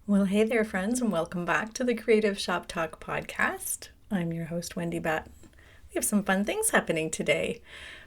Well, hey there, friends, and welcome back to the Creative Shop Talk podcast. I'm your host, Wendy Batten. We have some fun things happening today.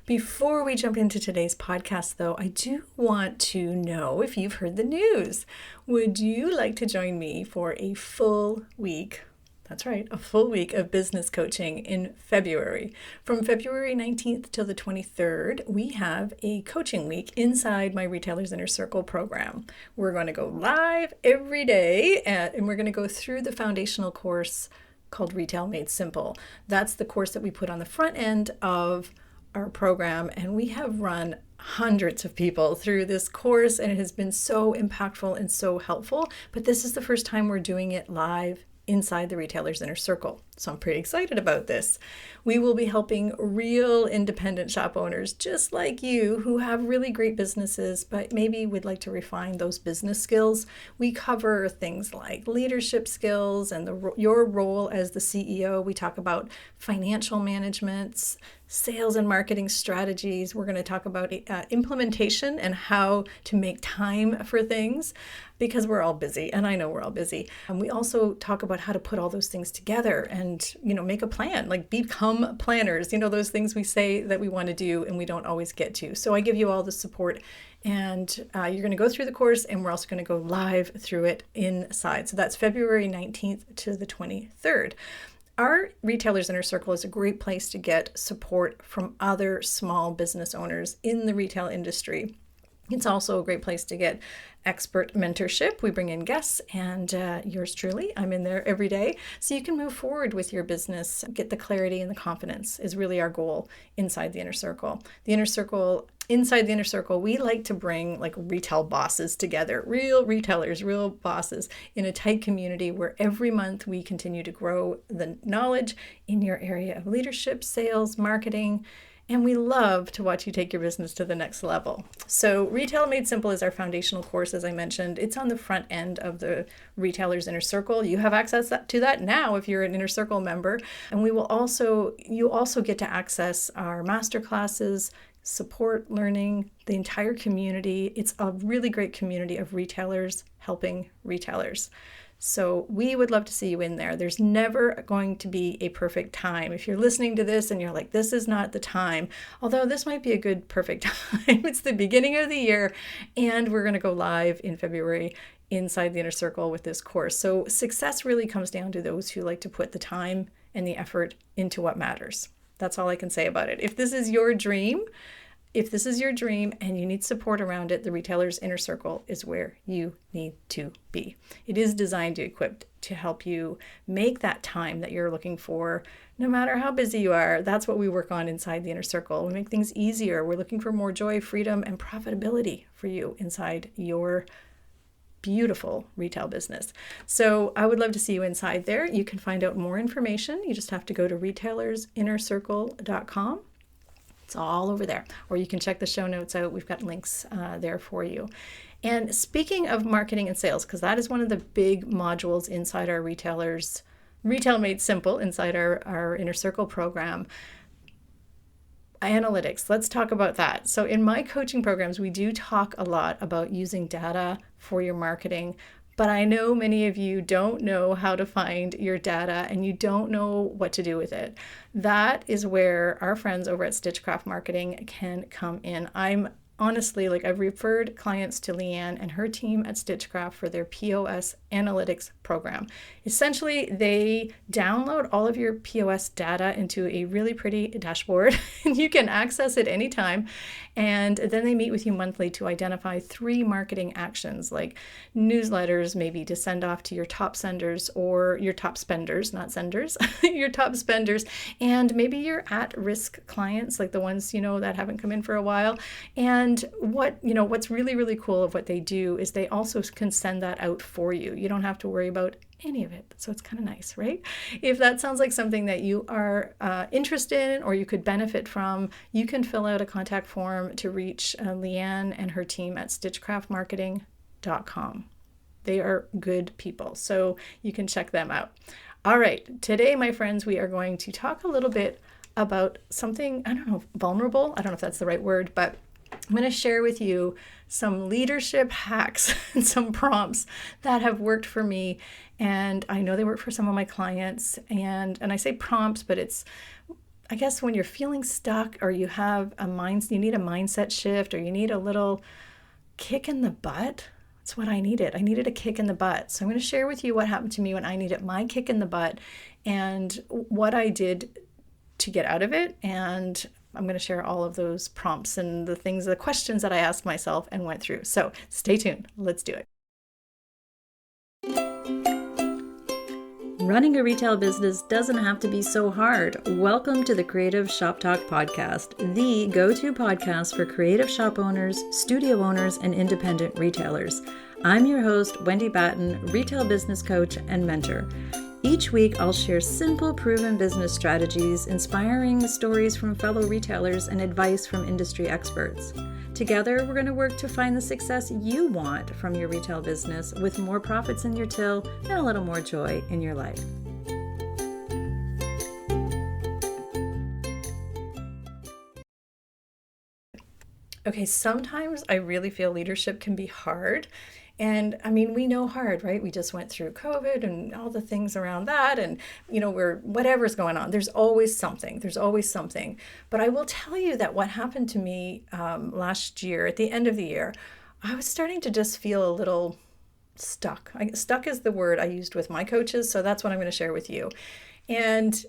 Before we jump into today's podcast, though, I do want to know if you've heard the news. Would you like to join me for a full week? That's right, a full week of business coaching in February. From February 19th till the 23rd, we have a coaching week inside my Retailers Inner Circle program. We're going to go live every day and we're going to go through the foundational course called Retail Made Simple. That's the course that we put on the front end of our program, and we have run hundreds of people through this course, and it has been so impactful and so helpful. But this is the first time we're doing it live inside the Retailer's Inner Circle. So I'm pretty excited about this. We will be helping real independent shop owners just like you who have really great businesses, but maybe would like to refine those business skills. We cover things like leadership skills and your role as the CEO. We talk about financial management, sales and marketing strategies. We're going to talk about implementation and how to make time for things, because we're all busy, and I know we're all busy. And we also talk about how to put all those things together and, make a plan, like become planners, those things we say that we want to do and we don't always get to. So I give you all the support, and you're going to go through the course, and we're also going to go live through it inside. So that's February 19th to the 23rd. Our Retailers Inner Circle is a great place to get support from other small business owners in the retail industry. It's also a great place to get expert mentorship. We bring in guests, and yours truly, I'm in there every day. So you can move forward with your business, get the clarity and the confidence is really our goal inside the Inner Circle. Inside the Inner Circle, we like to bring like retail bosses together, real retailers, real bosses in a tight community where every month we continue to grow the knowledge in your area of leadership, sales, marketing, and we love to watch you take your business to the next level. So Retail Made Simple is our foundational course, as I mentioned. It's on the front end of the Retailers Inner Circle. You have access to that now if you're an Inner Circle member. And you also get to access our master classes, support learning, the entire community. It's a really great community of retailers helping retailers. So we would love to see you in there. There's never going to be a perfect time. If you're listening to this and you're like, this is not the time, although this might be a good perfect time. It's the beginning of the year, and we're going to go live in February inside the Inner Circle with this course. So success really comes down to those who like to put the time and the effort into what matters. That's all I can say about it. If this is your dream and you need support around it, the Retailer's Inner Circle is where you need to be. It is designed to equip to help you make that time that you're looking for, no matter how busy you are. That's what we work on inside the Inner Circle. We make things easier. We're looking for more joy, freedom, and profitability for you inside your beautiful retail business. So I would love to see you inside there. You can find out more information. You just have to go to retailersinnercircle.com. It's all over there. Or you can check the show notes out. We've got links there for you. And speaking of marketing and sales, because that is one of the big modules inside our Retail Made Simple, inside our Inner Circle program, analytics. Let's talk about that. So in my coaching programs, we do talk a lot about using data for your marketing. But I know many of you don't know how to find your data and you don't know what to do with it. That is where our friends over at Stitchcraft Marketing can come in. Honestly, I've referred clients to Leanne and her team at Stitchcraft for their POS analytics program. Essentially, they download all of your POS data into a really pretty dashboard, and you can access it anytime. And then they meet with you monthly to identify 3 marketing actions, like newsletters, maybe to send off to your top senders or your top spenders, not senders, your top spenders, and maybe your at-risk clients, like the ones, that haven't come in for a while. And what's really, really cool of what they do is they also can send that out for you. You don't have to worry about any of it. So it's kind of nice, right? If that sounds like something that you are interested in or you could benefit from, you can fill out a contact form to reach Leanne and her team at stitchcraftmarketing.com. They are good people, so you can check them out. All right, today, my friends, we are going to talk a little bit about something, vulnerable. I don't know if that's the right word, but I'm going to share with you some leadership hacks and some prompts that have worked for me. And I know they work for some of my clients. And I say prompts, but it's, I guess, when you're feeling stuck or you have you need a mindset shift, or you need a little kick in the butt. That's what I needed. I needed a kick in the butt. So I'm going to share with you what happened to me when I needed my kick in the butt and what I did to get out of it. And I'm going to share all of those prompts and the questions that I asked myself and went through. So stay tuned. Let's do it. Running a retail business doesn't have to be so hard. Welcome to the Creative Shop Talk podcast, the go-to podcast for creative shop owners, studio owners, and independent retailers. I'm your host, Wendy Batten, retail business coach and mentor. Each week, I'll share simple, proven business strategies, inspiring stories from fellow retailers, and advice from industry experts. Together, we're going to work to find the success you want from your retail business with more profits in your till and a little more joy in your life. Okay, sometimes I really feel leadership can be hard. And I mean, we know hard, right? We just went through COVID and all the things around that. And, whatever's going on, there's always something. There's always something. But I will tell you that what happened to me last year, at the end of the year, I was starting to just feel a little stuck. Stuck is the word I used with my coaches. So that's what I'm going to share with you. And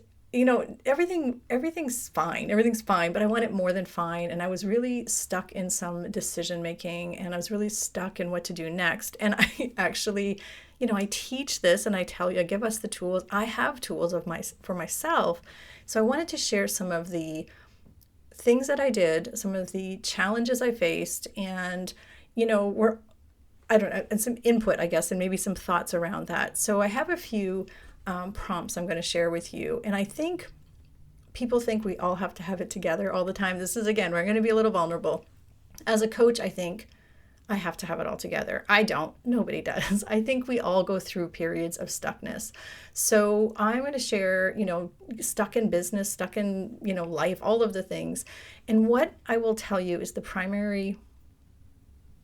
everything's fine. Everything's fine, but I want it more than fine. And I was really stuck in some decision making, and I was really stuck in what to do next. And I actually, I teach this, and I tell you, I give us the tools. I have tools for myself. So I wanted to share some of the things that I did, some of the challenges I faced, and, and some input, I guess, and maybe some thoughts around that. So I have a few prompts I'm going to share with you. And I think people think we all have to have it together all the time. This is, again, we're going to be a little vulnerable. As a coach, I think I have to have it all together. I don't. Nobody does. I think we all go through periods of stuckness. So I'm going to share, stuck in business, stuck in, life, all of the things. And what I will tell you is the primary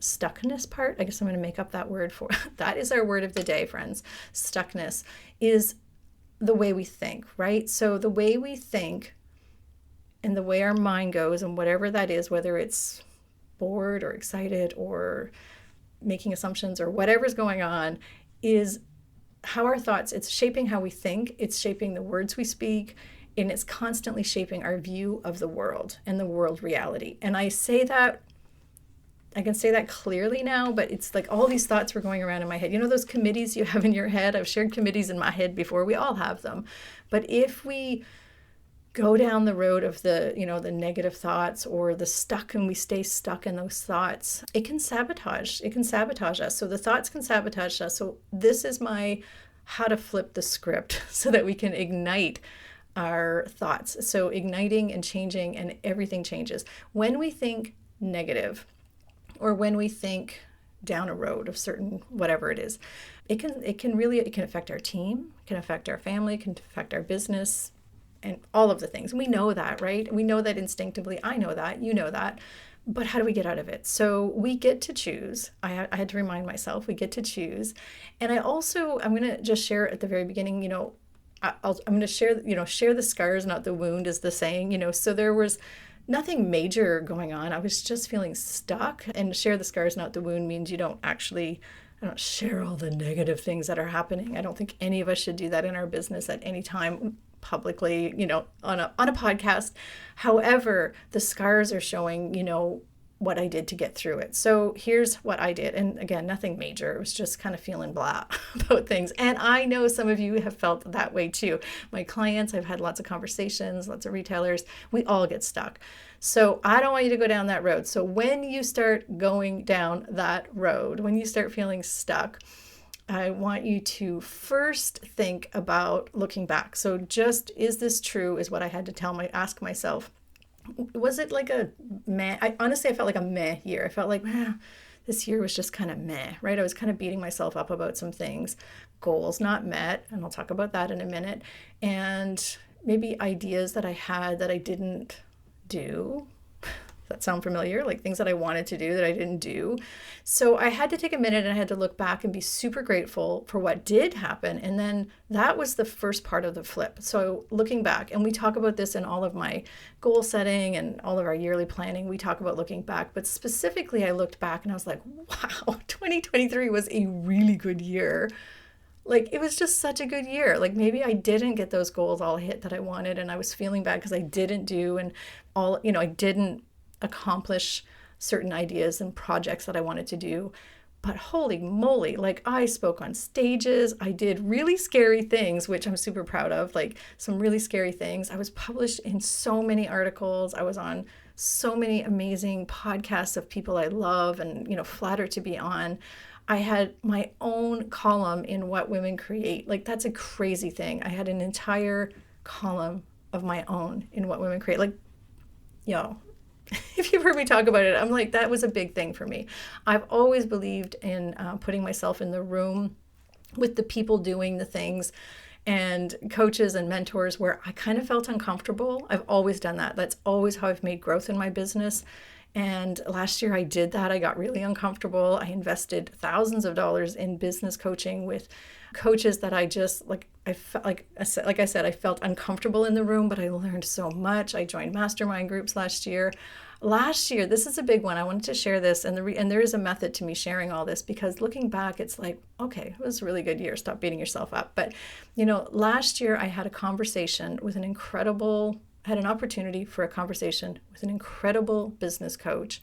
stuckness part. I guess I'm going to make up that word for that is our word of the day, friends. Stuckness is the way we think, right? So the way we think and the way our mind goes, and whatever that is, whether it's bored or excited or making assumptions or whatever's going on, is how our thoughts, it's shaping how we think, it's shaping the words we speak, and it's constantly shaping our view of the world and the world reality. And I can say that clearly now, but it's like all these thoughts were going around in my head. Those committees you have in your head? I've shared committees in my head before. We all have them. But if we go down the road of the negative thoughts or the stuck, and we stay stuck in those thoughts, it can sabotage. It can sabotage us. So the thoughts can sabotage us. So this is my how to flip the script so that we can ignite our thoughts. So igniting and changing, and everything changes. When we think negative, or when we think down a road of certain whatever it is, it can affect our team, it can affect our family, it can affect our business, and all of the things. We know that, right? We know that instinctively. I know that, you know that. But how do we get out of it? So we get to choose. I had to remind myself, we get to choose. And I'm going to just share at the very beginning, I'm going to share the scars, not the wound, is the saying, so there was nothing major going on. I was just feeling stuck. And share the scars, not the wound means I don't share all the negative things that are happening. I don't think any of us should do that in our business at any time publicly, on a podcast. However, the scars are showing, what I did to get through it. So here's what I did. And again, nothing major. It was just kind of feeling blah about things. And I know some of you have felt that way too. My clients, I've had lots of conversations, lots of retailers, we all get stuck. So I don't want you to go down that road. So when you start going down that road, when you start feeling stuck, I want you to first think about looking back. So just, is this true, is what I had to ask myself. Was it like a meh? I felt like a meh year. I felt like, this year was just kind of meh, right? I was kind of beating myself up about some things, goals not met, and I'll talk about that in a minute, and maybe ideas that I had that I didn't do. Does that sound familiar? Like things that I wanted to do that I didn't do. So I had to take a minute and I had to look back and be super grateful for what did happen. And then that was the first part of the flip. So looking back, and we talk about this in all of my goal setting and all of our yearly planning, we talk about looking back. But specifically, I looked back and I was like, wow, 2023 was a really good year. Like it was just such a good year. Like maybe I didn't get those goals all hit that I wanted and I was feeling bad because I didn't do and all, I didn't accomplish certain ideas and projects that I wanted to do. But holy moly, like I spoke on stages, I did really scary things, which I'm super proud of, like some really scary things. I was published in so many articles. I was on so many amazing podcasts of people I love and, flattered to be on. I had my own column in What Women Create. Like that's a crazy thing. I had an entire column of my own in What Women Create. Like, if you've heard me talk about it, I'm like, that was a big thing for me. I've always believed in putting myself in the room with the people doing the things and coaches and mentors where I kind of felt uncomfortable. I've always done that. That's always how I've made growth in my business. And last year I did that. I got really uncomfortable. I invested thousands of dollars in business coaching with coaches that I just I said, I felt uncomfortable in the room, but I learned so much. I joined mastermind groups last year. This is a big one. I wanted to share this, and there is a method to me sharing all this because looking back, it's like, okay, it was a really good year. Stop beating yourself up. But last year I had had an opportunity for a conversation with an incredible business coach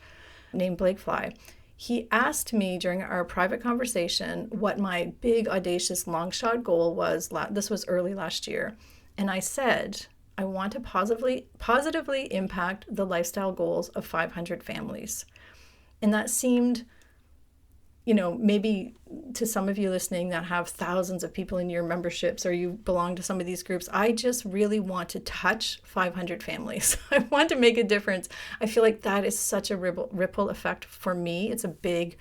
named Blake Fly. He asked me during our private conversation what my big, audacious, long shot goal was. This was early last year. And I said, I want to positively impact the lifestyle goals of 500 families. And that seemed, maybe to some of you listening that have thousands of people in your memberships or you belong to some of these groups, I just really want to touch 500 families. I want to make a difference. I feel like that is such a ripple effect for me. It's a big,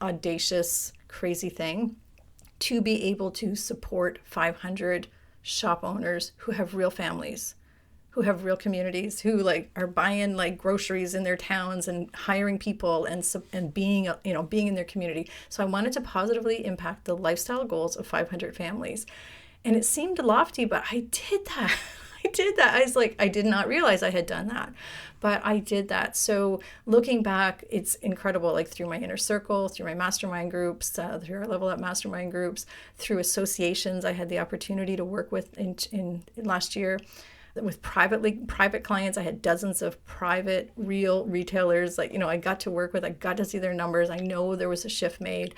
audacious, crazy thing to be able to support 500 shop owners who have real families, who have real communities, who are buying groceries in their towns and hiring people and being in their community. So I wanted to positively impact the lifestyle goals of 500 families. And it seemed lofty, but I did that. I was like, I did not realize I had done that, but I did that. So looking back, it's incredible, through my inner circle, through my mastermind groups, through our Level Up mastermind groups, through associations I had the opportunity to work with in last year. With private clients, I had dozens of private, real retailers. I got to see their numbers. I know there was a shift made.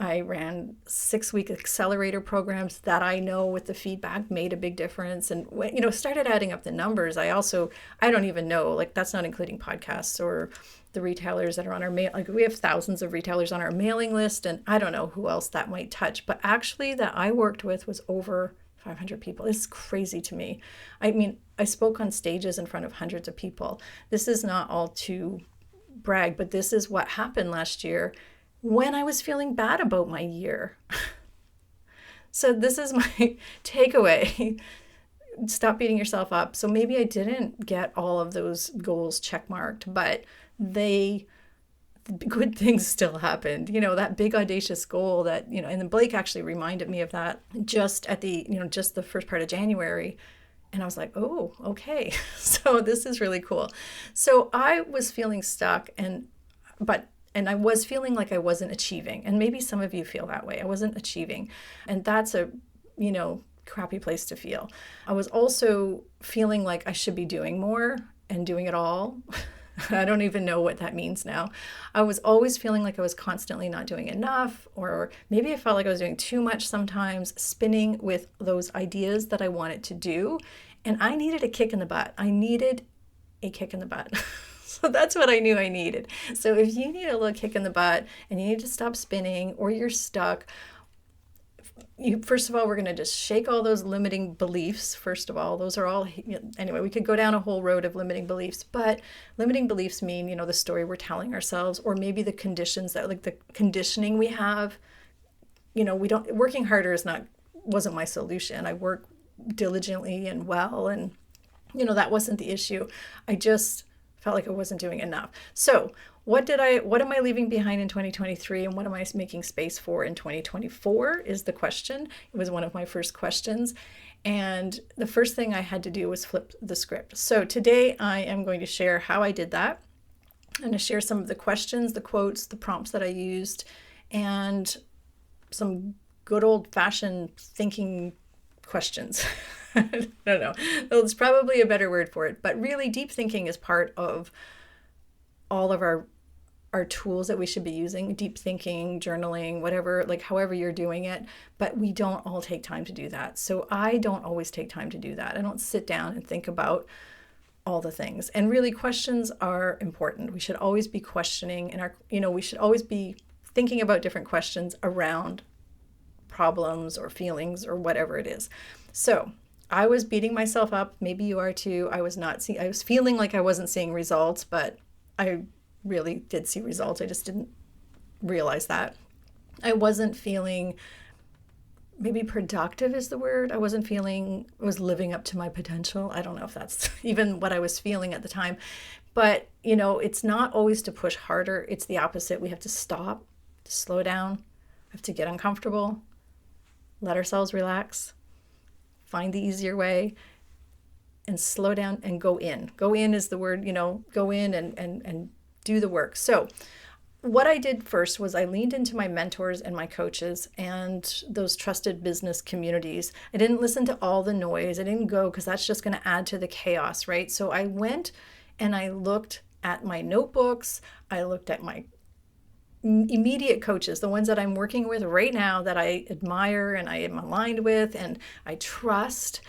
I ran 6-week accelerator programs that I know with the feedback made a big difference. And, started adding up the numbers. I don't even know, that's not including podcasts or the retailers that are on our mail. We have thousands of retailers on our mailing list, and I don't know who else that might touch. But actually that I worked with was over 500 people. It's crazy to me. I mean, I spoke on stages in front of hundreds of people. This is not all to brag, but this is what happened last year when I was feeling bad about my year. So this is my takeaway. Stop beating yourself up. So maybe I didn't get all of those goals checkmarked, but good things still happened. That big audacious goal that, and then Blake actually reminded me of that just at just the first part of January. And I was like, oh, okay. So this is really cool. So I was feeling stuck and I was feeling like I wasn't achieving. And maybe some of you feel that way. I wasn't achieving. And that's a, crappy place to feel. I was also feeling like I should be doing more and doing it all. I don't even know what that means now. I was always feeling like I was constantly not doing enough, or maybe I felt like I was doing too much sometimes, spinning with those ideas that I wanted to do. And I needed a kick in the butt. So that's what I knew I needed. So if you need a little kick in the butt and you need to stop spinning or you're stuck, first of all, we're going to just shake all those limiting beliefs. First of all, those are all, anyway, we could go down a whole road of limiting beliefs, but limiting beliefs mean, the story we're telling ourselves, or maybe the conditions that the conditioning we have, working harder wasn't my solution. I work diligently and well, and, that wasn't the issue. I just Felt like I wasn't doing enough. So what am I leaving behind in 2023 and what am I making space for in 2024 is the question. It was one of my first questions. And the first thing I had to do was flip the script. So today I am going to share how I did that. I'm going to share some of the questions, the quotes, the prompts that I used, and some good old-fashioned thinking questions. I don't know. There's probably a better word for it, but really deep thinking is part of all of our tools that we should be using, deep thinking, journaling, whatever, like however you're doing it, but we don't all take time to do that. So I don't always take time to do that. I don't sit down and think about all the things. And really questions are important. We should always be questioning we should always be thinking about different questions around problems or feelings or whatever it is. So I was beating myself up. Maybe you are too. I was feeling like I wasn't seeing results, but I really did see results. I just didn't realize that. I wasn't feeling, maybe productive is the word. I was living up to my potential. I don't know if that's even what I was feeling at the time. But, it's not always to push harder. It's the opposite. We have to stop, to slow down. We have to get uncomfortable, let ourselves relax, find the easier way, and slow down and go in. Go in is the word, go in and do the work. So what I did first was I leaned into my mentors and my coaches and those trusted business communities. I didn't listen to all the noise. I didn't go because that's just going to add to the chaos, right? So I went and I looked at my notebooks. I looked at my immediate coaches, the ones that I'm working with right now that I admire and I am aligned with and I trust.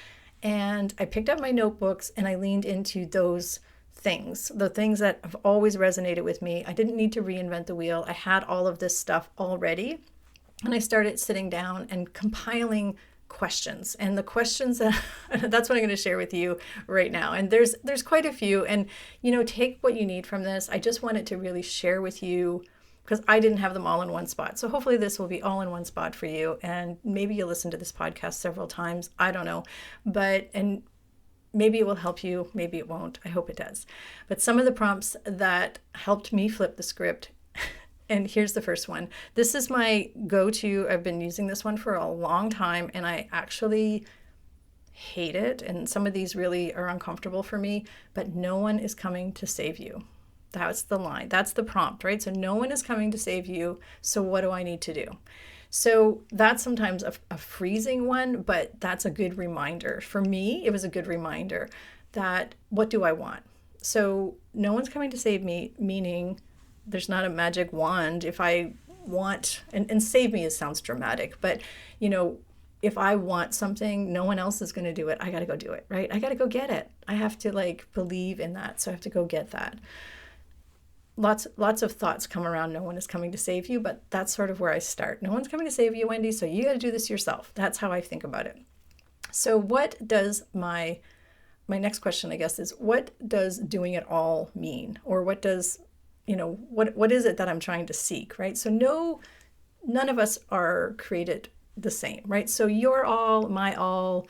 And I picked up my notebooks and I leaned into those things, the things that have always resonated with me. I didn't need to reinvent the wheel. I had all of this stuff already. And I started sitting down and compiling questions. And the questions that's what I'm going to share with you right now. And there's quite a few. And, take what you need from this. I just wanted to really share with you because I didn't have them all in one spot. So hopefully this will be all in one spot for you. And maybe you'll listen to this podcast several times. I don't know. And maybe it will help you. Maybe it won't. I hope it does. But some of the prompts that helped me flip the script. And here's the first one. This is my go-to. I've been using this one for a long time and I actually hate it. And some of these really are uncomfortable for me, but no one is coming to save you. That's the line. That's the prompt, right? So no one is coming to save you. So what do I need to do? So that's sometimes a freezing one, but that's a good reminder. For me, it was a good reminder that what do I want? So no one's coming to save me, meaning there's not a magic wand. If I want, and save me sounds dramatic, but if I want something, no one else is going to do it. I got to go do it, right? I got to go get it. I have to believe in that. So I have to go get that. Lots of thoughts come around. No one is coming to save you, but that's sort of where I start. No one's coming to save you, Wendy, so you got to do this yourself. That's how I think about it. So what does my next question, I guess, is what does doing it all mean? Or what does, what is it that I'm trying to seek, right? So none of us are created the same, right? So your all, my all,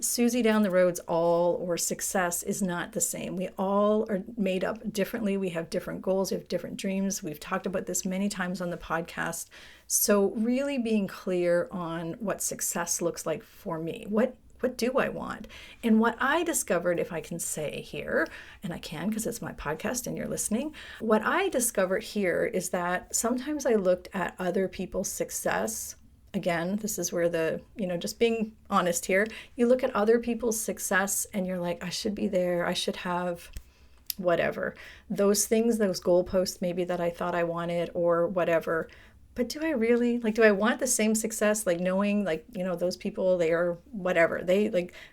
Susie down the road's all, or success is not the same. We all are made up differently. We have different goals. We have different dreams. We've talked about this many times on the podcast. So really being clear on what success looks like for me. What do I want? And what I discovered, if I can say here, and I can because it's my podcast and you're listening, what I discovered here is that sometimes I looked at other people's success. Again, this is where just being honest here, you look at other people's success and you're like, I should be there. I should have whatever. Those things, those goalposts maybe that I thought I wanted or whatever. But do I really, do I want the same success? Knowing, those people, they are whatever.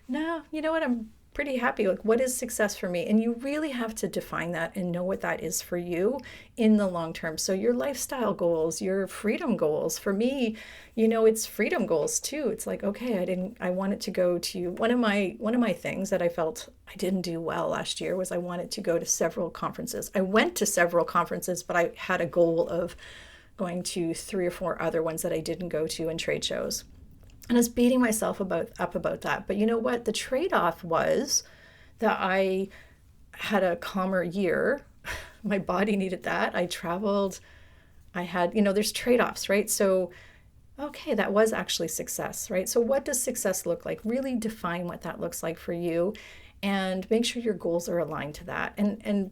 No, you know what? I'm pretty happy. What is success for me? And you really have to define that and know what that is for you in the long term. So your lifestyle goals, your freedom goals. For me, it's freedom goals too. It's okay, I wanted to go to one of my things that I felt I didn't do well last year was I wanted to go to several conferences. I went to several conferences, but I had a goal of going to 3 or 4 other ones that I didn't go to in trade shows. And I was beating myself up about that. But you know what? The trade-off was that I had a calmer year. My body needed that. I traveled. I had, there's trade-offs, right? So, okay, that was actually success, right? So what does success look like? Really define what that looks like for you and make sure your goals are aligned to that. And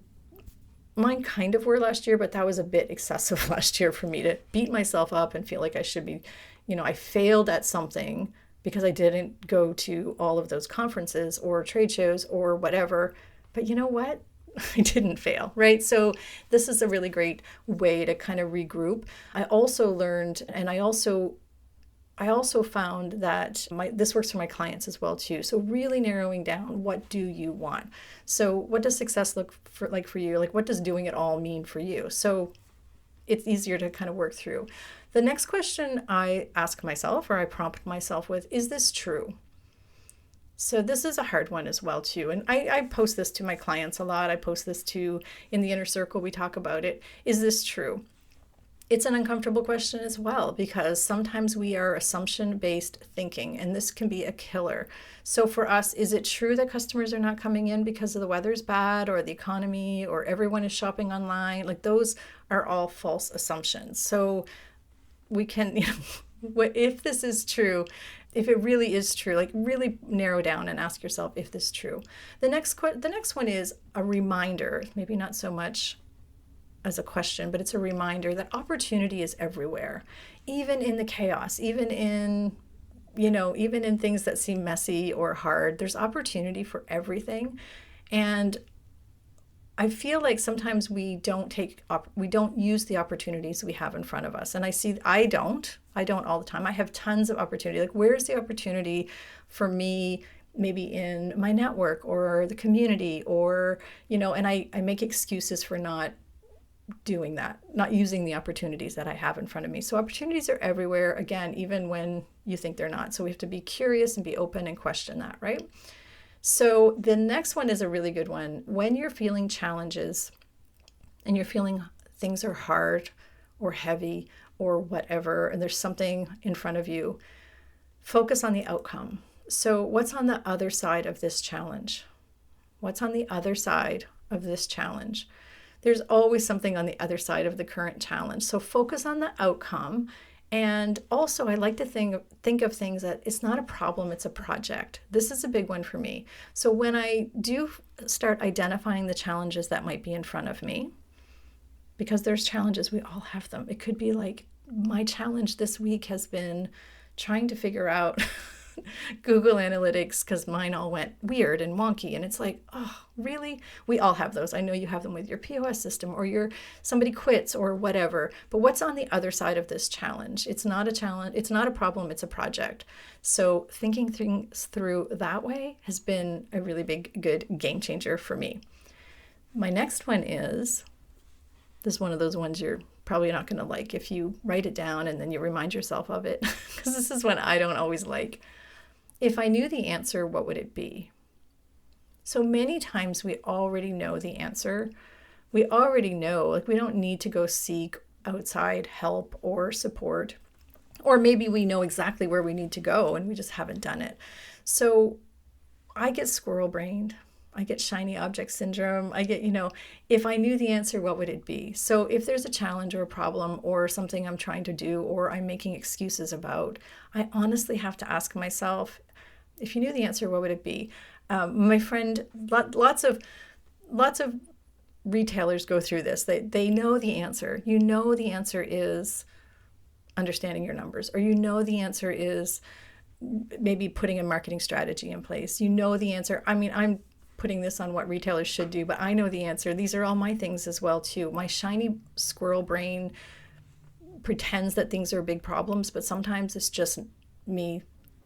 mine kind of were last year, but that was a bit excessive last year for me to beat myself up and feel like I should be, I failed at something because I didn't go to all of those conferences or trade shows or whatever. But you know what? I didn't fail, right? So this is a really great way to kind of regroup. I also learned, and I also found that this works for my clients as well too. So really narrowing down, what do you want? So what does success look like for you? Like, what does doing it all mean for you? So it's easier to kind of work through. The next question I ask myself, or I prompt myself with, is this true? So this is a hard one as well too. And I post this to my clients a lot. I post this to in the inner circle. We talk about it. Is this true? It's an uncomfortable question as well, because sometimes we are assumption-based thinking, and this can be a killer. So for us, is it true that customers are not coming in because the weather's bad or the economy or everyone is shopping online? Like, those are all false assumptions. So we can, if this is true, if it really is true, like really narrow down and ask yourself if this is true. The next one is a reminder, maybe not so much as a question, but it's a reminder that opportunity is everywhere, even in the chaos, even in things that seem messy or hard. There's opportunity for everything. And I feel like sometimes we don't use the opportunities we have in front of us. And I don't all the time. I have tons of opportunity. Like, where's the opportunity for me, maybe in my network or the community, or, and I make excuses for not doing that, not using the opportunities that I have in front of me. So opportunities are everywhere, again, even when you think they're not. So we have to be curious and be open and question that, right? So the next one is a really good one. When you're feeling challenges and you're feeling things are hard or heavy or whatever, and there's something in front of you, focus on the outcome. So what's on the other side of this challenge? What's on the other side of this challenge? There's always something on the other side of the current challenge. So focus on the outcome. And also, I like to think of things that it's not a problem, it's a project. This is a big one for me. So when I do start identifying the challenges that might be in front of me, because there's challenges, we all have them. It could be like, my challenge this week has been trying to figure out Google Analytics because mine all went weird and wonky. And it's like, oh, really? We all have those. I know you have them with your POS system, or somebody quits or whatever. But what's on the other side of this challenge? It's not a challenge. It's not a problem. It's a project. So thinking things through that way has been a really good game changer for me. My next one is, this is one of those ones you're probably not going to like if you write it down and then you remind yourself of it, because this is one I don't always like. If I knew the answer, what would it be? So many times we already know the answer. We already know, like, we don't need to go seek outside help or support. Or maybe we know exactly where we need to go and we just haven't done it. So I get squirrel-brained. I get shiny object syndrome. I get, if I knew the answer, what would it be? So if there's a challenge or a problem or something I'm trying to do or I'm making excuses about, I honestly have to ask myself, if you knew the answer, what would it be? My friend, lots of retailers go through this. They know the answer. The answer is understanding your numbers, or the answer is maybe putting a marketing strategy in place. The answer. I mean, I'm putting this on what retailers should do, but I know the answer. These are all my things as well too. My shiny squirrel brain pretends that things are big problems, but sometimes it's just me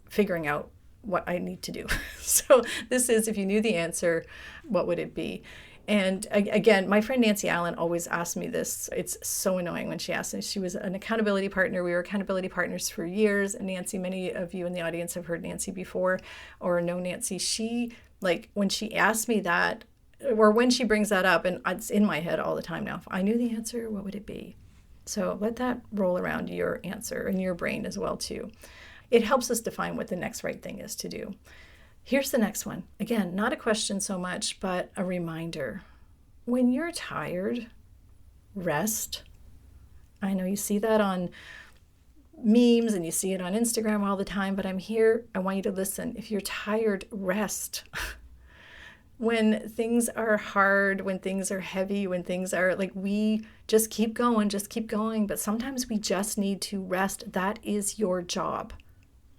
figuring out what I need to do. So this is, if you knew the answer, what would it be? And again, my friend Nancy Allen always asked me this. It's so annoying when she asked me. She was an accountability partner. We were accountability partners for years. And Nancy, many of you in the audience have heard Nancy before or know Nancy. She, like, when she asked me that, or when she brings that up, and it's in my head all the time now, if I knew the answer, what would it be? So let that roll around your answer in your brain as well too. It helps us define what the next right thing is to do. Here's the next one. Again, not a question so much, but a reminder. When you're tired, rest. I know you see that on memes and you see it on Instagram all the time, but I'm here. I want you to listen. If you're tired, rest. When things are hard, when things are heavy, when things are like, we just keep going, just keep going. But sometimes we just need to rest. That is your job.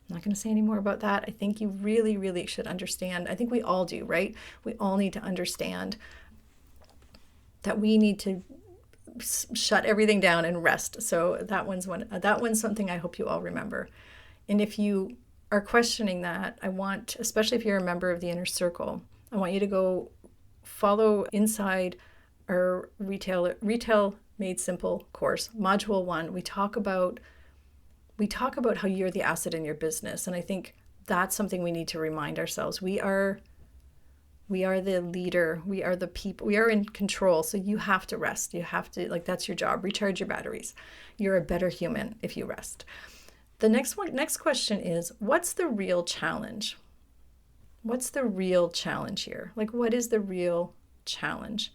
I'm not going to say any more about that. I think you really, really should understand. I think we all do, right? We all need to understand that we need to shut everything down and rest. So that one's something I hope you all remember. And if you are questioning that, I want, especially if you're a member of the inner circle, I want you to go follow inside our retail made simple course, module 1. We talk about how you're the asset in your business. And I think that's something we need to remind ourselves. We are the leader. We are the people. We are in control. So you have to rest. You have to, that's your job. Recharge your batteries. You're a better human if you rest. The next question is, what's the real challenge? What's the real challenge here? What is the real challenge?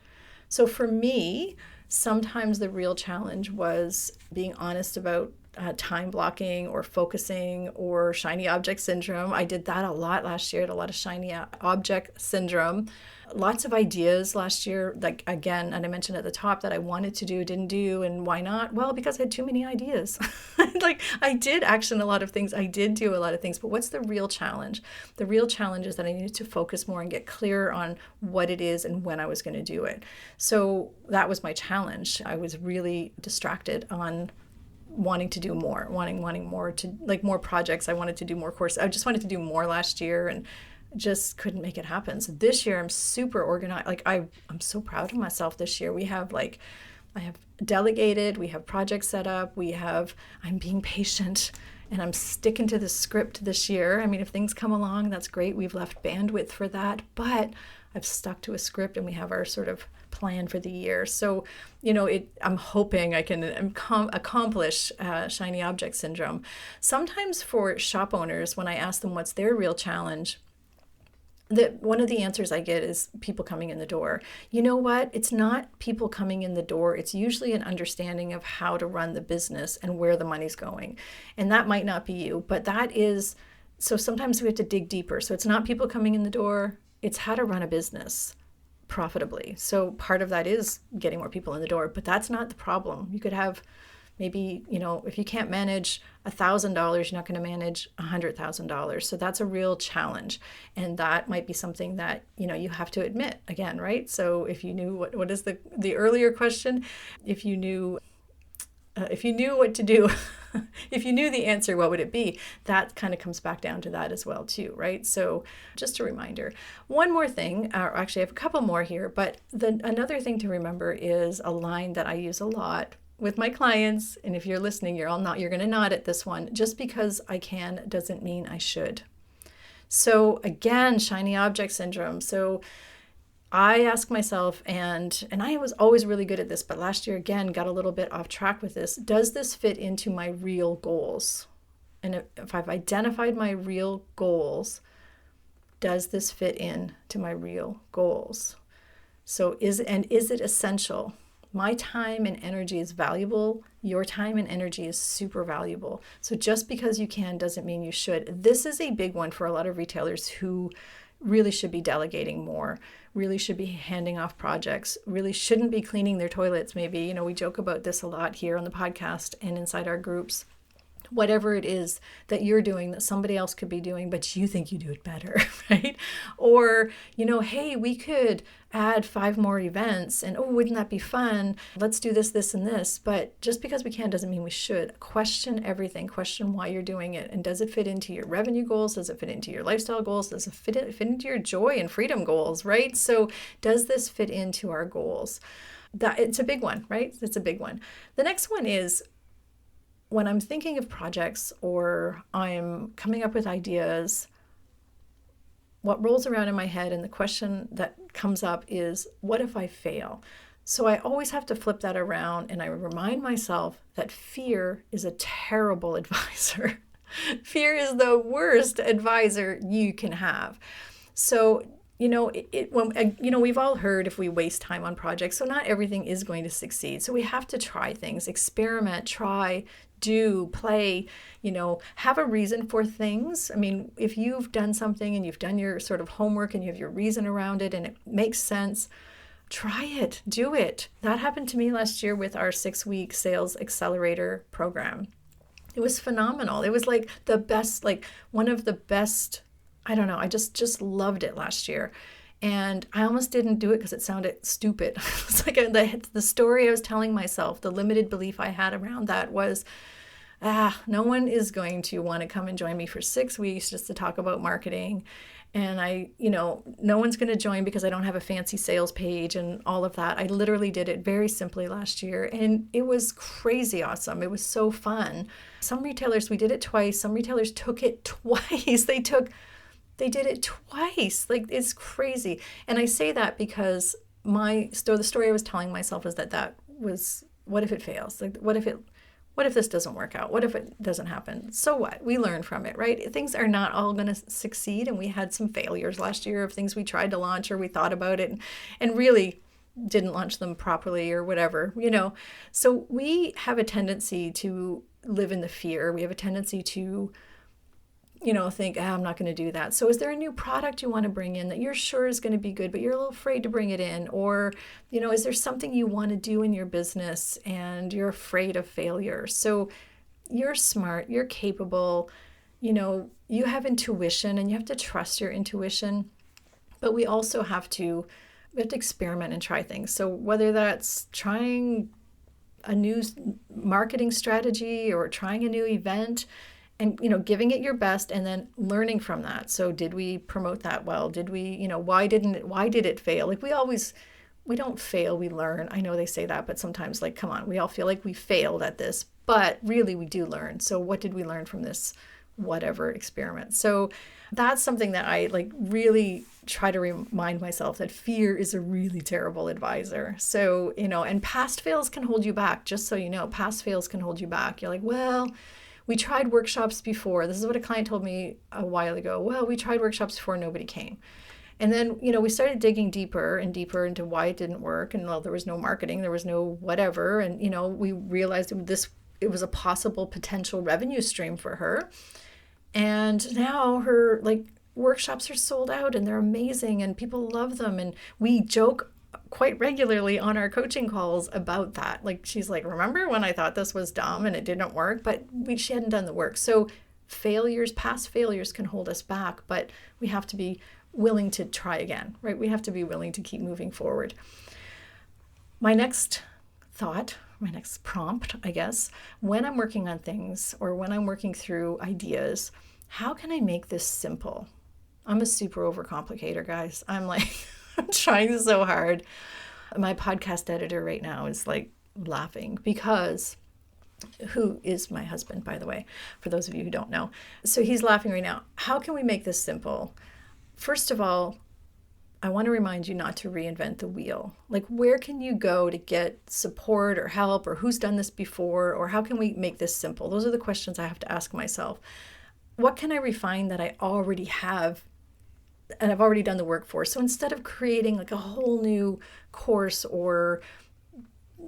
So for me, sometimes the real challenge was being honest about time blocking or focusing or shiny object syndrome. I did that a lot last year, a lot of shiny object syndrome. Lots of ideas last year, again, and I mentioned at the top that I wanted to do, didn't do, and why not? Well, because I had too many ideas. I did action a lot of things, I did do a lot of things, but what's the real challenge? The real challenge is that I needed to focus more and get clearer on what it is and when I was going to do it. So that was my challenge. I was really distracted on wanting to do more, wanting more to more projects. I wanted to do more courses. I just wanted to do more last year and just couldn't make it happen. So this year I'm super organized. I'm so proud of myself this year. I have delegated, we have projects set up, I'm being patient and I'm sticking to the script this year. I mean, if things come along, that's great. We've left bandwidth for that, but I've stuck to a script and we have our sort of plan for the year. So, I'm hoping I can accomplish shiny object syndrome. Sometimes for shop owners, when I ask them what's their real challenge, one of the answers I get is people coming in the door. You know what? It's not people coming in the door. It's usually an understanding of how to run the business and where the money's going. And that might not be you, but that is, so sometimes we have to dig deeper. So it's not people coming in the door. It's how to run a business profitably. So part of that is getting more people in the door, but that's not the problem. You could have maybe, if you can't manage $1,000, you're not going to manage $100,000. So that's a real challenge. And that might be something that, you have to admit again, right? So if you knew what is the earlier question, if you knew what to do, if you knew the answer, what would it be? That kind of comes back down to that as well too, right? So just a reminder. One more thing, or actually I have a couple more here, but another thing to remember is a line that I use a lot with my clients. And if you're listening, you're going to nod at this one. Just because I can doesn't mean I should. So again, shiny object syndrome. So I ask myself, and I was always really good at this, but last year again got a little bit off track with this. Does this fit into my real goals? And if I've identified my real goals, does this fit into my real goals? So is it essential? My time and energy is valuable. Your time and energy is super valuable. So just because you can doesn't mean you should. This is a big one for a lot of retailers who really should be delegating more, really should be handing off projects, really shouldn't be cleaning their toilets maybe. We joke about this a lot here on the podcast and inside our groups. Whatever it is that you're doing that somebody else could be doing, but you think you do it better, right? Or, hey, we could add 5 more events and, oh, wouldn't that be fun? Let's do this, this, and this. But just because we can doesn't mean we should. Question everything. Question why you're doing it. And does it fit into your revenue goals? Does it fit into your lifestyle goals? Does it fit into your joy and freedom goals, right? So does this fit into our goals? It's a big one, right? It's a big one. The next one is, when I'm thinking of projects or I'm coming up with ideas, what rolls around in my head and the question that comes up is, what if I fail? So I always have to flip that around and I remind myself that fear is a terrible advisor. Fear is the worst advisor you can have. So, we've all heard if we waste time on projects, so not everything is going to succeed. So we have to try things, experiment, try, do, play, have a reason for things. I mean, if you've done something and you've done your sort of homework and you have your reason around it and it makes sense, try it, do it. That happened to me last year with our 6-week sales accelerator program. It was phenomenal. It was like the best, like one of the best. I don't know. I just loved it last year. And I almost didn't do it because it sounded stupid. It's like the story I was telling myself, the limited belief I had around that was, no one is going to want to come and join me for 6 weeks just to talk about marketing. And no one's going to join because I don't have a fancy sales page and all of that. I literally did it very simply last year, and it was crazy awesome. It was so fun. Some retailers, we did it twice. Some retailers took it twice. They did it twice. Like, it's crazy. And I say that because the story I was telling myself was that was, what if it fails? Like, what if this doesn't work out? What if it doesn't happen? So what? We learn from it, right? Things are not all going to succeed. And we had some failures last year of things we tried to launch or we thought about it and really didn't launch them properly or whatever, So we have a tendency to live in the fear. We have a tendency to think, I'm not going to do that. So is there a new product you want to bring in that you're sure is going to be good, but you're a little afraid to bring it in? Or, is there something you want to do in your business and you're afraid of failure? So you're smart, you're capable, you have intuition and you have to trust your intuition. But we also have to experiment and try things. So whether that's trying a new marketing strategy or trying a new event, and giving it your best and then learning from that. So did we promote that well? Did we, why did it fail? Like we don't fail, we learn. I know they say that, but sometimes, like, come on, we all feel like we failed at this, but really we do learn. So what did we learn from this whatever experiment? So that's something that I really try to remind myself, that fear is a really terrible advisor. So, and past fails can hold you back. Just so you know, past fails can hold you back. You're like, well, we tried workshops before. This is what a client told me a while ago. Well, we tried workshops before, nobody came. And then, we started digging deeper and deeper into why it didn't work. And there was no marketing, there was no whatever. And, we realized it was a possible potential revenue stream for her. And now her workshops are sold out and they're amazing and people love them. And we joke quite regularly on our coaching calls about that. Like, she's like, remember when I thought this was dumb and it didn't work? But she hadn't done the work. So past failures can hold us back, but we have to be willing to try again, right? We have to be willing to keep moving forward. My next prompt, I guess, when I'm working on things or when I'm working through ideas, how can I make this simple? I'm a super overcomplicator, guys. I'm trying so hard. My podcast editor right now is laughing because, who is my husband, by the way, for those of you who don't know. So he's laughing right now. How can we make this simple? First of all, I want to remind you not to reinvent the wheel. Where can you go to get support or help, or who's done this before, or how can we make this simple? Those are the questions I have to ask myself. What can I refine that I already have and I've already done the work for? So instead of creating a whole new course or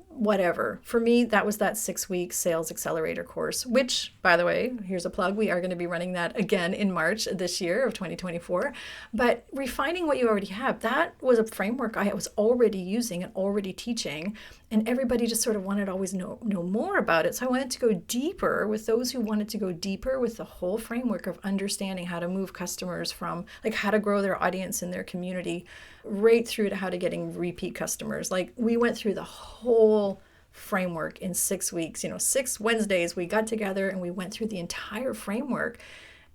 whatever, for me, that was that 6-week sales accelerator course, which, by the way, here's a plug, we are going to be running that again in March this year of 2024. But refining what you already have, that was a framework I was already using and already teaching, and everybody just sort of wanted to always know more about it. So I wanted to go deeper with those who wanted to go deeper with the whole framework of understanding how to move customers from how to grow their audience in their community right through to how to getting repeat customers. We went through the whole framework in 6 weeks. 6 Wednesdays we got together and we went through the entire framework,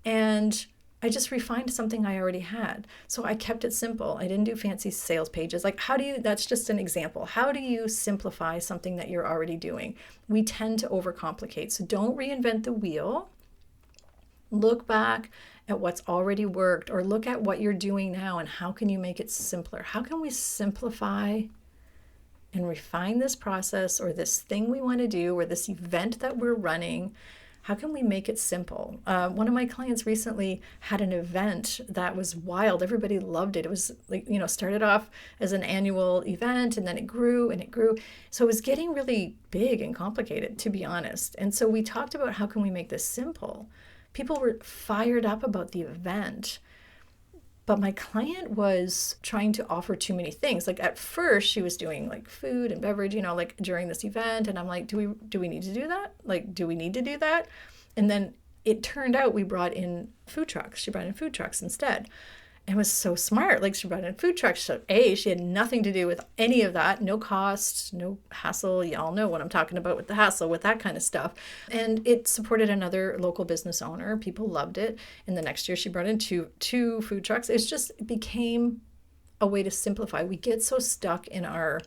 and I just refined something I already had. So I kept it simple. I didn't do fancy sales pages. That's just an example. How do you simplify something that you're already doing? We tend to overcomplicate. So don't reinvent the wheel. Look back at what's already worked, or look at what you're doing now and how can you make it simpler? How can we simplify and refine this process or this thing we want to do or this event that we're running? how can we make it simple? One of my clients recently had an event that was wild. Everybody loved it. It was like, started off as an annual event and then it grew and it grew. So it was getting really big and complicated, to be honest. And so we talked about how can we make this simple? People were fired up about the event. But my client was trying to offer too many things. Like at first she was doing like food and beverage, like during this event. And I'm like, do we need to do that? Like, do we need to do that? And then it turned out we brought in food trucks. She brought in food trucks instead. And it was so smart. Like she brought in food trucks. So she had nothing to do with any of that. No cost, no hassle. Y'all know what I'm talking about with the hassle, with that kind of stuff. And it supported another local business owner. People loved it. And the next year she brought in two food trucks. It became a way to simplify. We get so stuck in our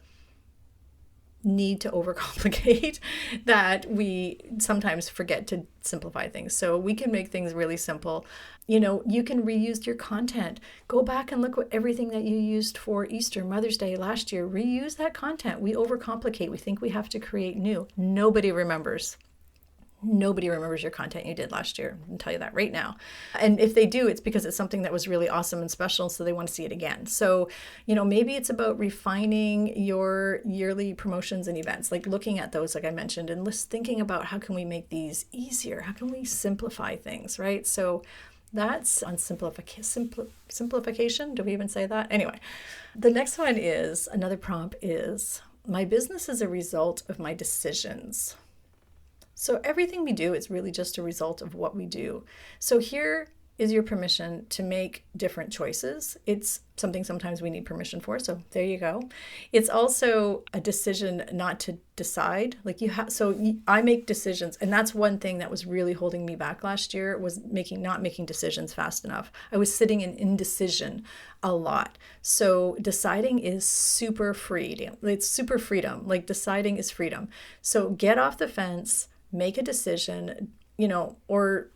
need to overcomplicate that we sometimes forget to simplify things. So we can make things really simple. You can reuse your content. Go back and look at everything that you used for Easter, Mother's Day last year. Reuse that content. We overcomplicate. We think we have to create new. Nobody remembers your content you did last year. I can tell you that right now. And if they do, it's because it's something that was really awesome and special, so they want to see it again. So, maybe it's about refining your yearly promotions and events, like looking at those, like I mentioned, and thinking about how can we make these easier? How can we simplify things, right? So that's on simplification. Do we even say that? Anyway, the next one is, another prompt is, my business is a result of my decisions. So everything we do is really just a result of what we do. So here is your permission to make different choices. It's something sometimes we need permission for. So there you go. It's also a decision not to decide. I make decisions. And that's one thing that was really holding me back last year, was not making decisions fast enough. I was sitting in indecision a lot. So deciding is super free. It's super freedom. Like deciding is freedom. So get off the fence. Make a decision, or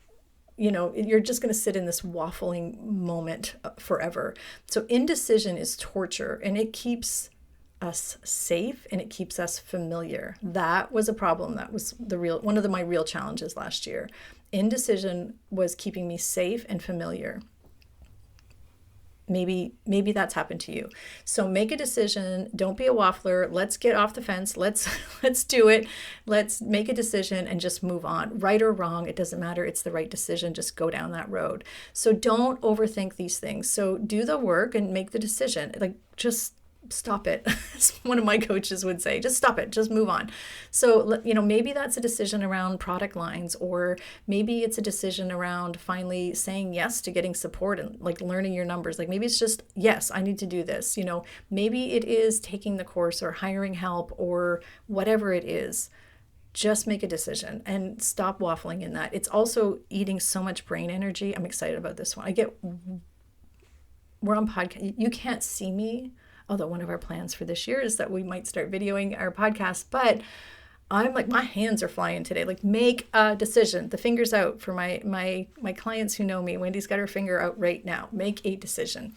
you're just going to sit in this waffling moment forever. So indecision is torture, and it keeps us safe and it keeps us familiar. That was a problem. That was one of my real challenges last year. Indecision was keeping me safe and familiar. Maybe that's happened to you. So make a decision. Don't be a waffler. Let's get off the fence. Let's do it. Let's make a decision and just move on. Right or wrong, it doesn't matter. It's the right decision. Just go down that road. So don't overthink these things. So do the work and make the decision. Like, just stop it. As one of my coaches would say, just stop it, just move on. So, maybe that's a decision around product lines, or maybe it's a decision around finally saying yes to getting support and like learning your numbers. Like maybe it's just, yes, I need to do this. Maybe it is taking the course or hiring help or whatever it is. Just make a decision and stop waffling in that. It's also eating so much brain energy. I'm excited about this one. We're on podcast. You can't see me. Although one of our plans for this year is that we might start videoing our podcast, but I'm like, my hands are flying today. Like, make a decision. The finger's out for my clients who know me. Wendy's got her finger out right now. Make a decision.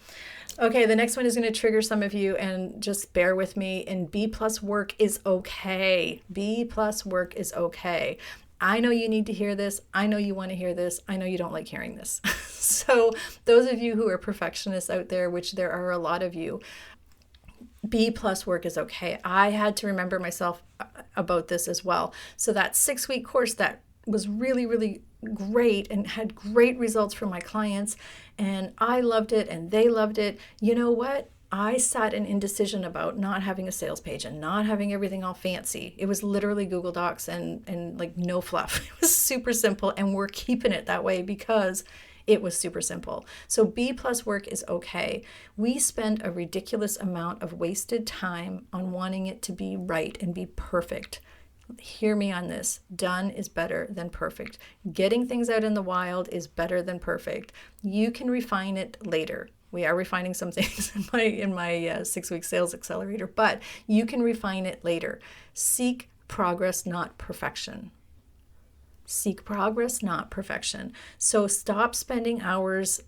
Okay, the next one is going to trigger some of you, and just bear with me. And B+ work is okay. B+ work is okay. I know you need to hear this. I know you want to hear this. I know you don't like hearing this. So those of you who are perfectionists out there, which there are a lot of you, B+ work is okay. I had to remember myself about this as well. So that 6-week course that was really, really great and had great results for my clients, and I loved it and they loved it. You know what? I sat in indecision about not having a sales page and not having everything all fancy. It was literally Google Docs and like no fluff. It was super simple, and we're keeping it that way because it was super simple. So B+ work is okay. We spend a ridiculous amount of wasted time on wanting it to be right and be perfect. Hear me on this. Done is better than perfect. Getting things out in the wild is better than perfect. You can refine it later. We are refining some things in my 6-week sales accelerator, but you can refine it later. Seek progress, not perfection. Seek progress, not perfection. So stop spending hours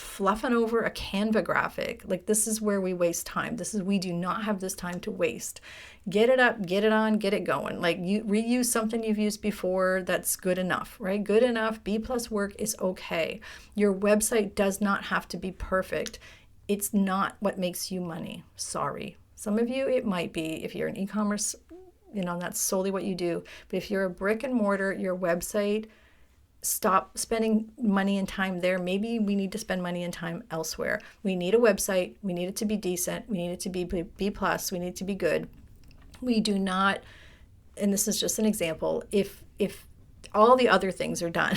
fluffing over a Canva graphic. Like, this is where we waste time. We do not have this time to waste. Get it up, get it on, get it going. Like, you reuse something you've used before. That's good enough, right? Good enough. B+ work is okay. Your website does not have to be perfect. It's not what makes you money. Sorry. Some of you, it might be if you're an e-commerce, that's solely what you do. But if you're a brick and mortar, your website, stop spending money and time there. Maybe we need to spend money and time elsewhere. We need a website. We need it to be decent. We need it to be B+. We need it to be good. We do not, and this is just an example, if all the other things are done,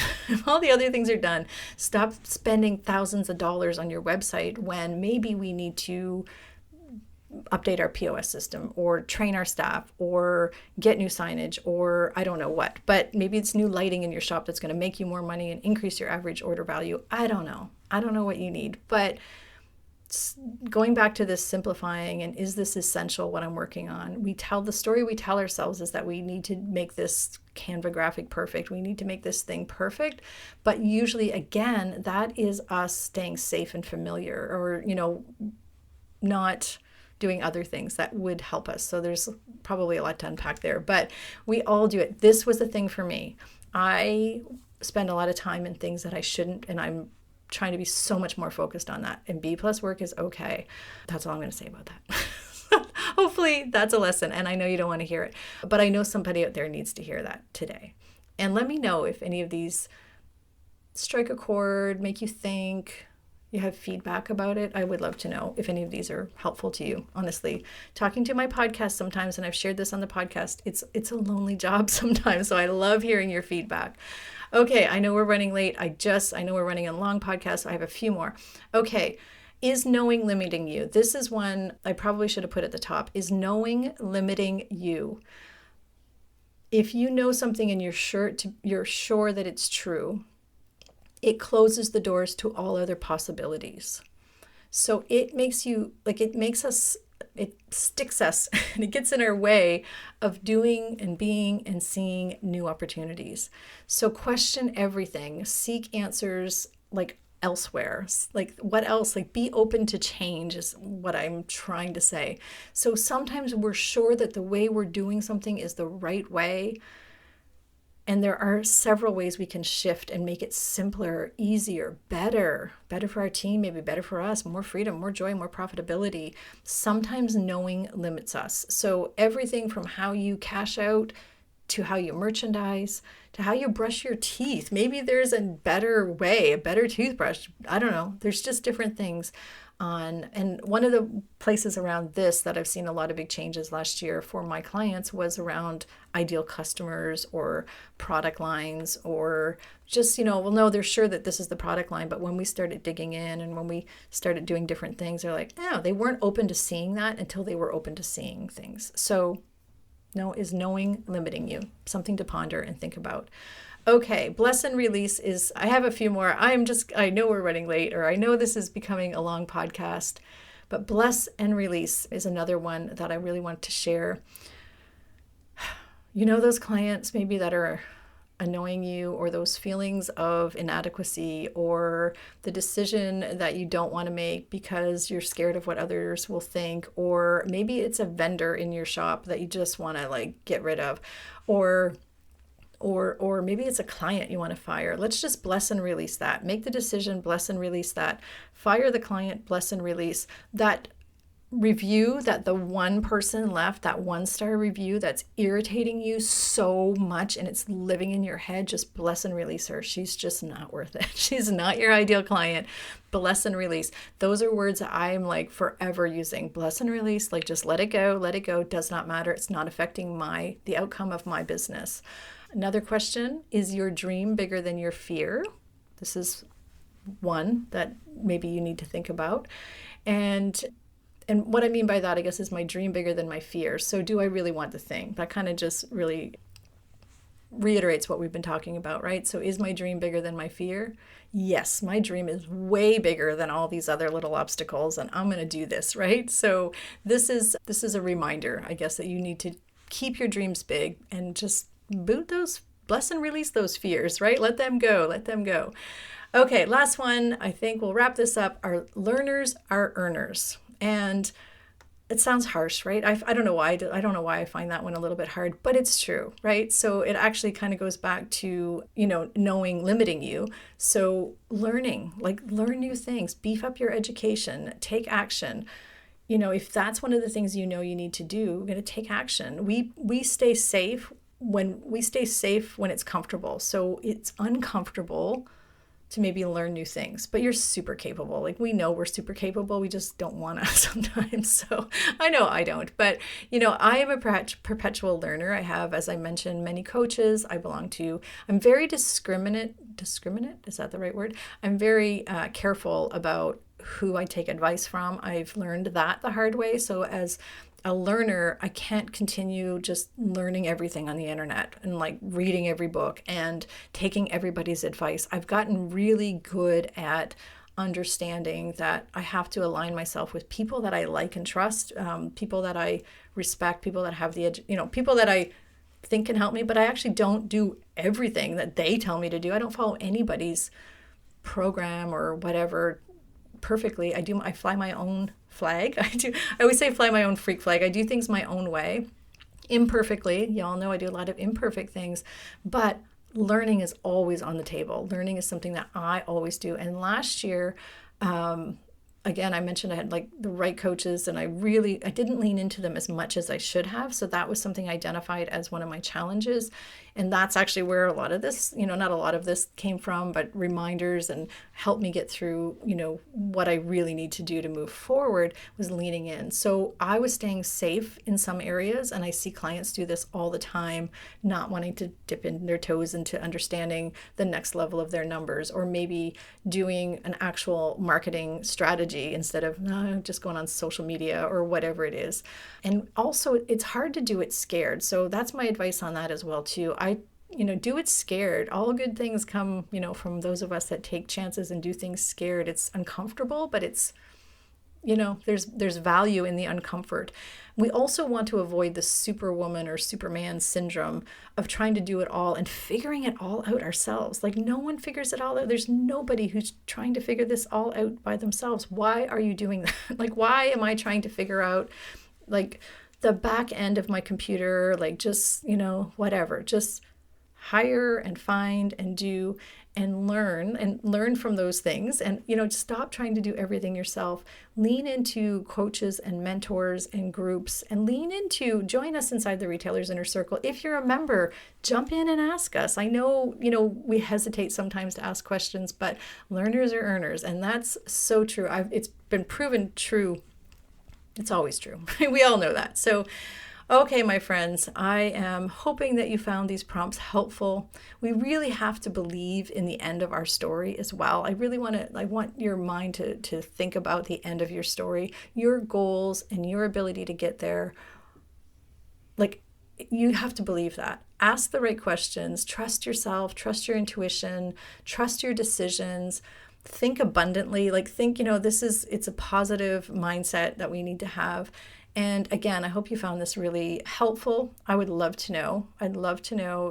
stop spending thousands of dollars on your website when maybe we need to update our POS system or train our staff or get new signage or I don't know what, but maybe it's new lighting in your shop that's going to make you more money and increase your average order value. I don't know what you need, but going back to this simplifying and is this essential what I'm working on? The story we tell ourselves is that we need to make this Canva graphic perfect. We need to make this thing perfect. But usually, again, that is us staying safe and familiar or, not doing other things that would help us. So there's probably a lot to unpack there, but we all do it. This was the thing for me. I spend a lot of time in things that I shouldn't, and I'm trying to be so much more focused on that. And B+ work is okay. That's all I'm going to say about that. Hopefully that's a lesson. And I know you don't want to hear it, but I know somebody out there needs to hear that today. And let me know if any of these strike a chord, make you think, you have feedback about it. I would love to know if any of these are helpful to you. Honestly, talking to my podcast sometimes, and I've shared this on the podcast, it's a lonely job sometimes. So I love hearing your feedback. Okay, I know we're running late. I know we're running a long podcast. So I have a few more. Okay, is knowing limiting you? This is one I probably should have put at the top. Is knowing limiting you? If you know something and you're sure that it's true, it closes the doors to all other possibilities. So it makes it sticks us and it gets in our way of doing and being and seeing new opportunities. So question everything, seek answers like elsewhere. Like what else? Like be open to change is what I'm trying to say. So sometimes we're sure that the way we're doing something is the right way. And there are several ways we can shift and make it simpler, easier, better for our team, maybe better for us, more freedom, more joy, more profitability. Sometimes knowing limits us. So everything from how you cash out to how you merchandise, to how you brush your teeth. Maybe there's a better way, a better toothbrush. I don't know. There's just different things. And one of the places around this that I've seen a lot of big changes last year for my clients was around ideal customers or product lines or just, no, they're sure that this is the product line. But when we started digging in and when we started doing different things, they're like, no, they weren't open to seeing that until they were open to seeing things. So is knowing limiting you? Something to ponder and think about. Okay, bless and release is, I have a few more. I know we're running late, or I know this is becoming a long podcast, but bless and release is another one that I really want to share. Those clients maybe that are annoying you, or those feelings of inadequacy, or the decision that you don't want to make because you're scared of what others will think, or maybe it's a vendor in your shop that you just want to get rid of, or maybe it's a client you want to fire. Let's just bless and release that. Make the decision, bless and release that. Fire the client, bless and release that. Review that the one person left, that 1-star review that's irritating you so much and it's living in your head, just bless and release her. She's just not worth it. She's not your ideal client. Bless and release. Those are words that I'm forever using. Bless and release, just let it go, does not matter. It's not affecting the outcome of my business. Another question, is your dream bigger than your fear? This is one that maybe you need to think about. And what I mean by that, I guess, is my dream bigger than my fear. So do I really want the thing? That kind of just really reiterates what we've been talking about, right? So is my dream bigger than my fear? Yes, my dream is way bigger than all these other little obstacles, and I'm going to do this, right? So this is a reminder, I guess, that you need to keep your dreams big and just bless and release those fears, right? Let them go. Okay, last one. I think we'll wrap this up. Our learners are earners. And it sounds harsh, right? I don't know why. I don't know why I find that one a little bit hard, but it's true, right? So it actually kind of goes back to, knowing limiting you. So learning, like learn new things, beef up your education, take action. If that's one of the things you need to do, we're going to take action. We stay safe when it's comfortable. So it's uncomfortable to maybe learn new things, but you're super capable. Like we know we're super capable. We just don't want to sometimes. So I know I don't, but I am a perpetual learner. I have, as I mentioned, many coaches. I'm very discriminate. Is that the right word? I'm very careful about who I take advice from. I've learned that the hard way. So as a learner, I can't continue just learning everything on the internet and like reading every book and taking everybody's advice. I've gotten really good at understanding that I have to align myself with people that I like and trust, people that I respect, people that have people that I think can help me, but I actually don't do everything that they tell me to do. I don't follow anybody's program or whatever perfectly. I fly my own flag. I always say fly my own freak flag. I do things my own way, imperfectly. Y'all know I do a lot of imperfect things, but learning is always on the table. Learning is something that I always do. And last year, again, I mentioned I had like the right coaches and I didn't lean into them as much as I should have. So that was something I identified as one of my challenges. And that's actually where a lot of this, not a lot of this came from, but reminders and helped me get through, what I really need to do to move forward was leaning in. So I was staying safe in some areas, and I see clients do this all the time, not wanting to dip in their toes into understanding the next level of their numbers, or maybe doing an actual marketing strategy instead of just going on social media or whatever it is. And also it's hard to do it scared. So that's my advice on that as well too. Do it scared. All good things come, from those of us that take chances and do things scared. It's uncomfortable, but it's, there's value in the uncomfort. We also want to avoid the superwoman or superman syndrome of trying to do it all and figuring it all out ourselves. Like no one figures it all out. There's nobody who's trying to figure this all out by themselves. Why are you doing that? Like, why am I trying to figure out like the back end of my computer? Like just, whatever, just hire and find and do and learn from those things, and stop trying to do everything yourself. Lean into coaches and mentors and groups, and join us inside the Retailers Inner Circle. If you're a member, jump in and ask us. I know we hesitate sometimes to ask questions, but learners are earners, and that's so true. It's been proven true. It's always true. We all know that. So okay, my friends, I am hoping that you found these prompts helpful. We really have to believe in the end of our story as well. I want your mind to think about the end of your story, your goals and your ability to get there. Like, you have to believe that. Ask the right questions, trust yourself, trust your intuition, trust your decisions. Think abundantly, it's a positive mindset that we need to have. And again, I hope you found this really helpful. I'd love to know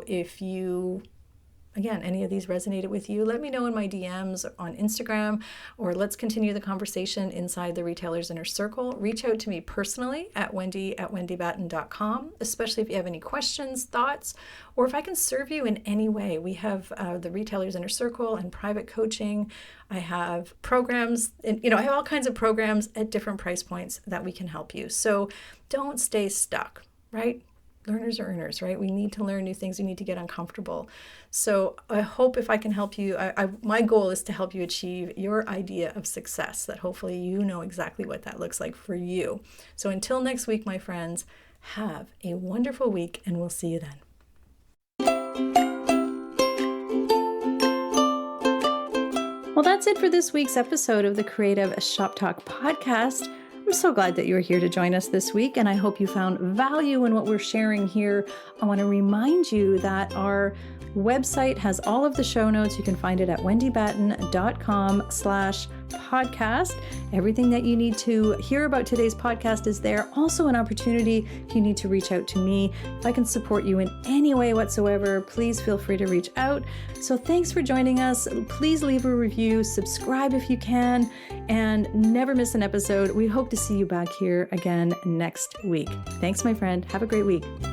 if any of these resonated with you. Let me know in my DMs on Instagram, or let's continue the conversation inside the Retailers Inner Circle. Reach out to me personally at wendy@wendybatten.com, especially if you have any questions, thoughts, or if I can serve you in any way. We have the Retailers Inner Circle and private coaching. I have programs, and I have all kinds of programs at different price points that we can help you. So don't stay stuck, right? Learners are earners, right? We need to learn new things. We need to get uncomfortable. So I hope if I can help you, my goal is to help you achieve your idea of success, that hopefully you know exactly what that looks like for you. So until next week, my friends, have a wonderful week, and we'll see you then. Well, that's it for this week's episode of the Creative Shop Talk podcast. I'm so glad that you were here to join us this week, and I hope you found value in what we're sharing here. I want to remind you that our website has all of the show notes. You can find it at wendybatten.com/podcast. Everything that you need to hear about today's podcast is there. Also an opportunity if you need to reach out to me. If I can support you in any way whatsoever, please feel free to reach out. So thanks for joining us. Please leave a review, subscribe if you can, and never miss an episode. We hope to see you back here again next week. Thanks, my friend. Have a great week.